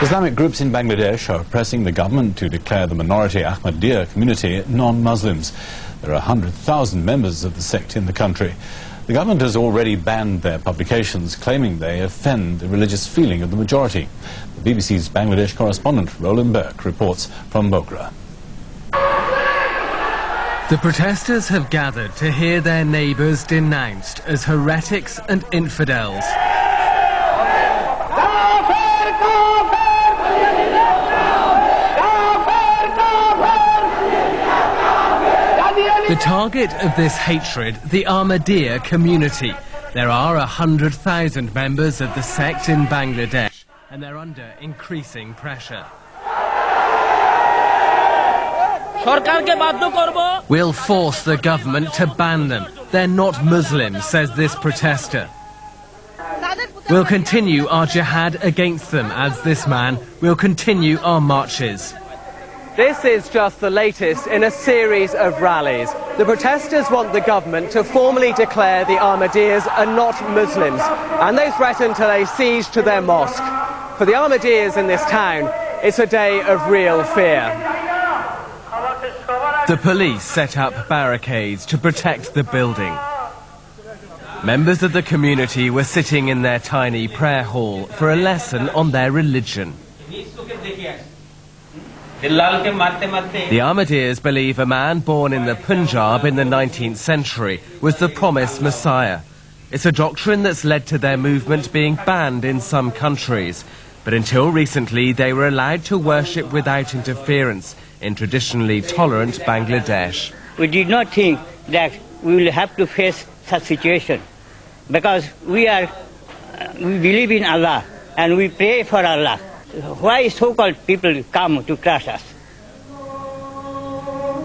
Islamic groups in Bangladesh are pressing the government to declare the minority Ahmadiyya community non-Muslims. There are 100,000 members of the sect in the country. The government has already banned their publications, claiming they offend the religious feeling of the majority. The BBC's Bangladesh correspondent, Roland Burke, reports from Bogra. The protesters have gathered to hear their neighbours denounced as heretics and infidels. The target of this hatred, the Ahmadiyya community. There are 100,000 members of the sect in Bangladesh, and they're under increasing pressure. We'll force the government to ban them. They're not Muslims, says this protester. We'll continue our jihad against them, adds this man. We'll continue our marches. This is just the latest in a series of rallies. The protesters want the government to formally declare the Ahmadiyyas are not Muslims, and they threaten to lay siege to their mosque. For the Ahmadiyyas in this town, it's a day of real fear. The police set up barricades to protect the building. Members of the community were sitting in their tiny prayer hall for a lesson on their religion. The Ahmadiyyas believe a man born in the Punjab in the 19th century was the promised Messiah. It's a doctrine that's led to their movement being banned in some countries. But until recently, they were allowed to worship without interference in traditionally tolerant Bangladesh. We did not think that we will have to face such situation because we believe in Allah and we pray for Allah. Why so-called people come to crush us?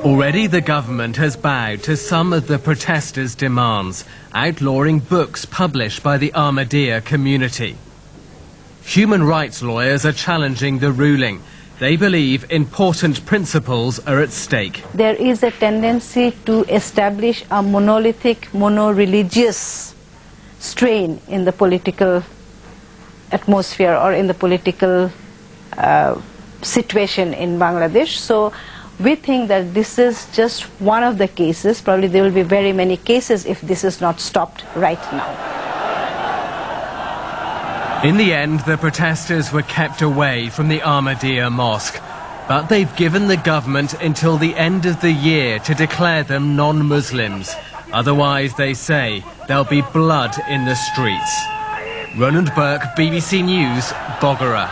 Already the government has bowed to some of the protesters' demands, outlawing books published by the Ahmadiyya community. Human rights lawyers are challenging the ruling. They believe important principles are at stake. There is a tendency to establish a monolithic, mono-religious strain in the political atmosphere or in the political situation in Bangladesh. So we think that this is just one of the cases. Probably there will be very many cases if this is not stopped right now. In the end, the protesters were kept away from the Ahmadiyya mosque, but they've given the government until the end of the year to declare them non-Muslims. Otherwise, they say, there'll be blood in the streets. Roland Burke, BBC News, Bogra.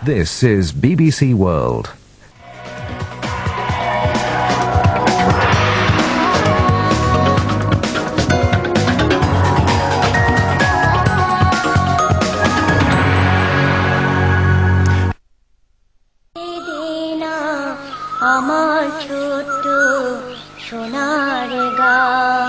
This is BBC World. আমার ছোট্ট সোনার গাঁ